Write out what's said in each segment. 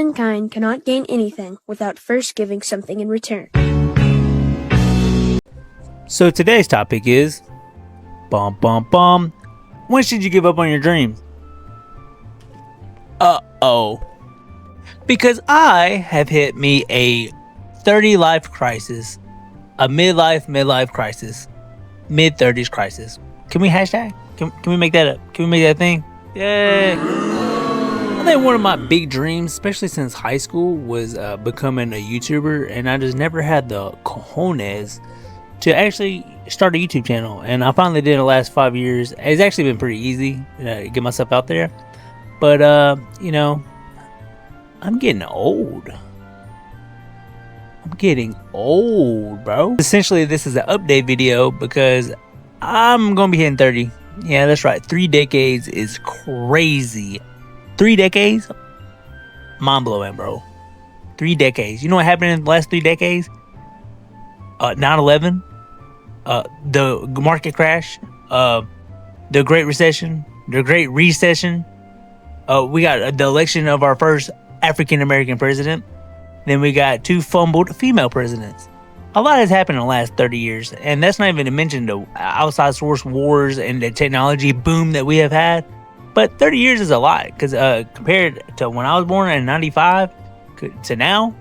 Mankind cannot gain anything without first giving something in return. So today's topic is when should you give up on your dreams? Because I have hit me a 30 life crisis, a midlife crisis, mid-30s crisis. Can we hashtag? Can we make that up? Can we make that thing? Yay! I think one of my big dreams, especially since high school, was becoming a YouTuber, and I just never had the cojones to actually start a YouTube channel. And I finally did in the last 5 years. It's actually been pretty easy to get myself out there, but I'm getting old. Bro. Essentially, this is an update video because I'm gonna be hitting 30. Yeah, that's right. 3 decades is crazy. 3 decades? Mind blowing, bro. 3 decades. You know what happened in the last 3 decades? 9/11, the market crash, the Great Recession, the Great Recession. We got the election of our first African American president. Then we got 2 fumbled female presidents. A lot has happened in the last 30 years, and that's not even to mention the outside source wars and the technology boom that we have had. But 30 years is a lot, because compared to when I was born in 95 to now,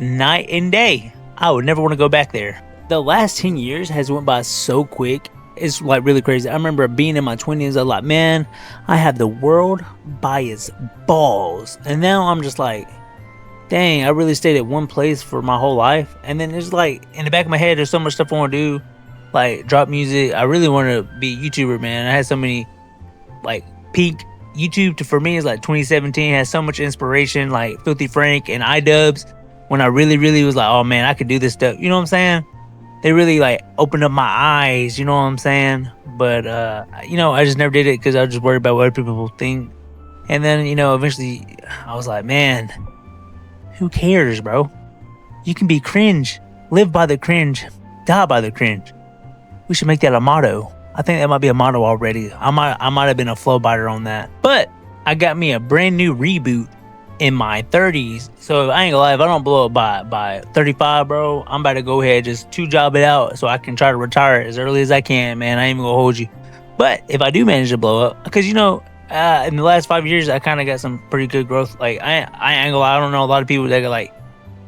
night and day. I would never want to go back there. The last 10 years has went by so quick. It's like really crazy. I remember being in my 20s, I was like, man, I have the world by its balls. And now I'm just like, dang, I really stayed at one place for my whole life. And then it's like, in the back of my head, there's so much stuff I want to do. Like, drop music. I really want to be a YouTuber, man. I had so many, like, peak YouTube for me is like 2017. Has so much inspiration, like Filthy Frank and iDubbbz. When I really was like, oh man, I could do this stuff. You know what I'm saying? They really like opened up my eyes. You know what I'm saying? But I just never did it because I was just worried about what other people think. And then eventually I was like, man, who cares, bro? You can be cringe, live by the cringe, die by the cringe. We should make that a motto. I think that might be a motto already. I might have been a flow biter on that. But I got me a brand new reboot in my 30s. So I ain't gonna lie, if I don't blow up by 35, bro, I'm about to go ahead just 2-job it out so I can try to retire as early as I can, man. I ain't even gonna hold you. But if I do manage to blow up, because in the last 5 years I kind of got some pretty good growth. Like I ain't gonna lie, I don't know a lot of people that got like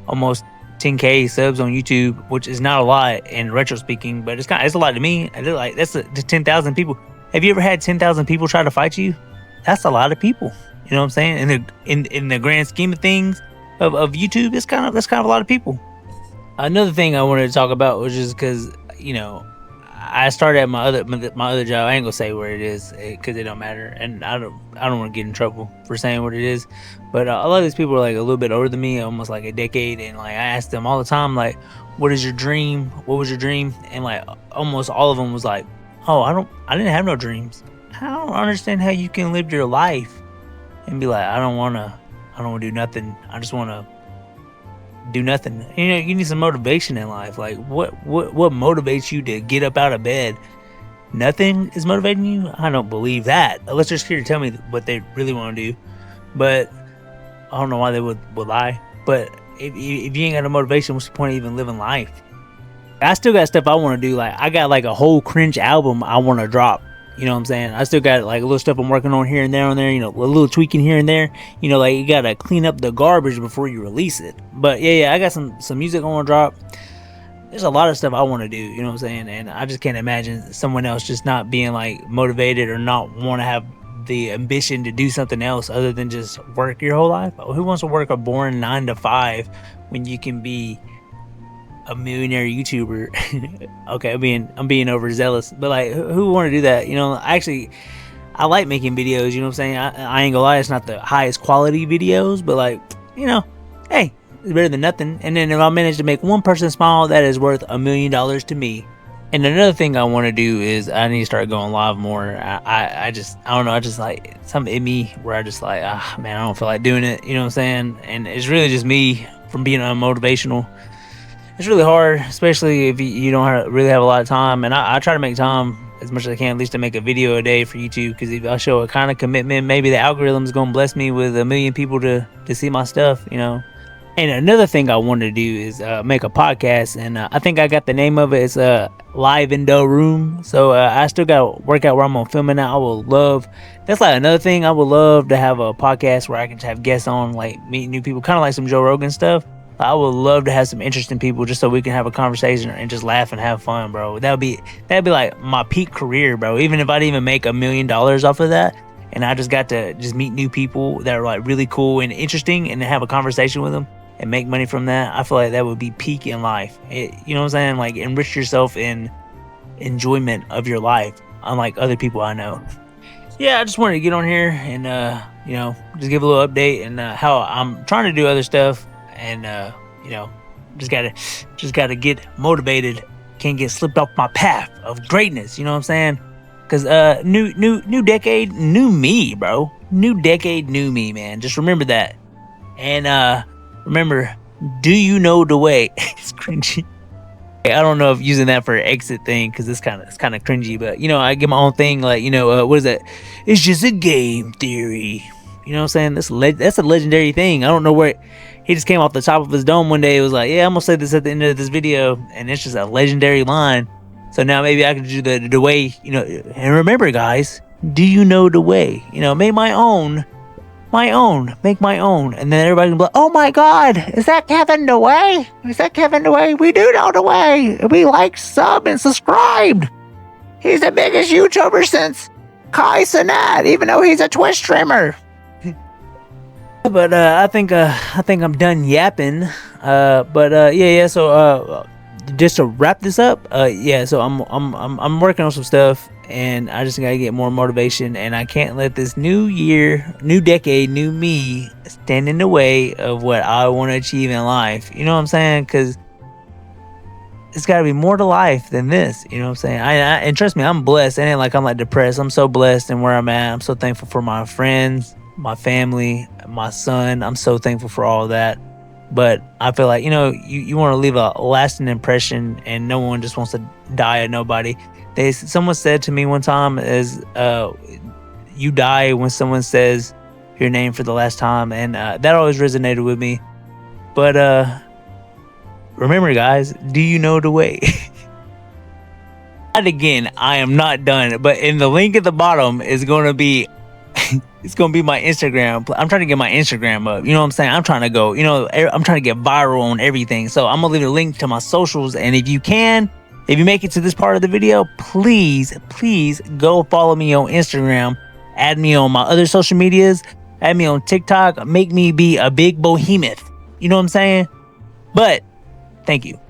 almost 10K subs on YouTube, which is not a lot in retro speaking, but it's a lot to me. I do like that's 10,000 people. Have you ever had 10,000 people try to fight you? That's a lot of people. You know what I'm saying? In the grand scheme of things of YouTube, that's kind of a lot of people. Another thing I wanted to talk about was just because I started at my other job. I ain't gonna say where it is because it don't matter, and I don't want to get in trouble for saying what it is. But a lot of these people are like a little bit older than me, almost like a decade, and like I asked them all the time, like, "What is your dream? What was your dream?" And like almost all of them was like, "Oh, I didn't have no dreams. I don't understand how you can live your life and be like, I don't want to do nothing. I just want to do nothing." You need some motivation in life. Like what motivates you to get up out of bed? Nothing is motivating you? I don't believe that, unless they're scared to tell me what they really want to do. But I don't know why they would lie. But if you ain't got no motivation, what's the point of even living life? I still got stuff I want to do. Like I got like a whole cringe album I want to drop. You know what I'm saying? I still got like a little stuff I'm working on here and there on there, a little tweaking here and there. Like you gotta clean up the garbage before you release it. But yeah, I got some music I want to drop. There's a lot of stuff I want to do, you know what I'm saying? And I just can't imagine someone else just not being like motivated or not want to have the ambition to do something else other than just work your whole life. Who wants to work a boring 9 to 5 when you can be a millionaire YouTuber? Okay, I'm being overzealous, but like, who want to do that? Actually, I like making videos. You know what I'm saying? I ain't gonna lie, it's not the highest quality videos, but like, hey, it's better than nothing. And then if I manage to make one person smile, that is worth $1 million to me. And another thing I want to do is I need to start going live more. I don't know. I just like something in me where I just like, man, I don't feel like doing it. You know what I'm saying? And it's really just me from being unmotivational. It's really hard, especially if you don't really have a lot of time. And I try to make time as much as I can, at least to make a video a day for YouTube. Because if I show a kind of commitment, maybe the algorithm's gonna bless me with 1 million people to see my stuff, you know. And another thing I want to do is make a podcast, and I think I got the name of it. It's Live in the Room. So I still got to work out where I'm gonna film it. I would love. That's like another thing. I would love to have a podcast where I can just have guests on, like meet new people, kind of like some Joe Rogan stuff. I would love to have some interesting people just so we can have a conversation and just laugh and have fun, bro. That'd be like my peak career, bro. Even if I didn't even make $1 million off of that, and I just got to just meet new people that are like really cool and interesting, and have a conversation with them and make money from that, I feel like that would be peak in life. You know what I'm saying? Like, enrich yourself in enjoyment of your life, unlike other people I know. Yeah, I just wanted to get on here and you know, just give a little update and how I'm trying to do other stuff, and you know, just gotta get motivated. Can't get slipped off my path of greatness. You know what I'm saying? Because new decade, new me, bro. New decade, new me, man. Just remember that. And remember, do you know the way? It's cringy. I don't know if using that for an exit thing, because it's kind of cringy. But you know, I get my own thing. Like, you know, what is that? It's just a game theory. You know what I'm saying? That's a legendary thing. I don't know where he just came off the top of his dome one day. It was like, yeah, I'm gonna say this at the end of this video, and it's just a legendary line. So now maybe I can do the way, you know. And remember, guys, do you know the way? You know, make my own, make my own, and then everybody can be like, oh my God, is that Kevin the Way? Is that Kevin the Way? We do know the way. We like, sub, and subscribed. He's the biggest YouTuber since Kai Cenat, even though he's a Twitch streamer. But I think I'm done yapping. Yeah. So just to wrap this up, yeah. So I'm working on some stuff, and I just gotta get more motivation, and I can't let this new year, new decade, new me stand in the way of what I want to achieve in life. You know what I'm saying? Because it's got to be more to life than this. You know what I'm saying? And trust me, I'm blessed. It ain't like I'm like depressed. I'm so blessed in where I'm at. I'm so thankful for my friends, my family, my son. I'm so thankful for all of that. But I feel like, you know, you want to leave a lasting impression, and no one just wants to die at nobody. Someone said to me one time, is you die when someone says your name for the last time, and that always resonated with me. But remember, guys, do you know the way? And again, I am not done, but in the link at the bottom is going to be it's gonna be my Instagram. I'm trying to get my Instagram up. You know what I'm saying? I'm trying to go, you know, I'm trying to get viral on everything. So I'm gonna leave a link to my socials. And if you make it to this part of the video, please go follow me on Instagram. Add me on my other social medias. Add me on TikTok. Make me be a big behemoth. You know what I'm saying? But thank you.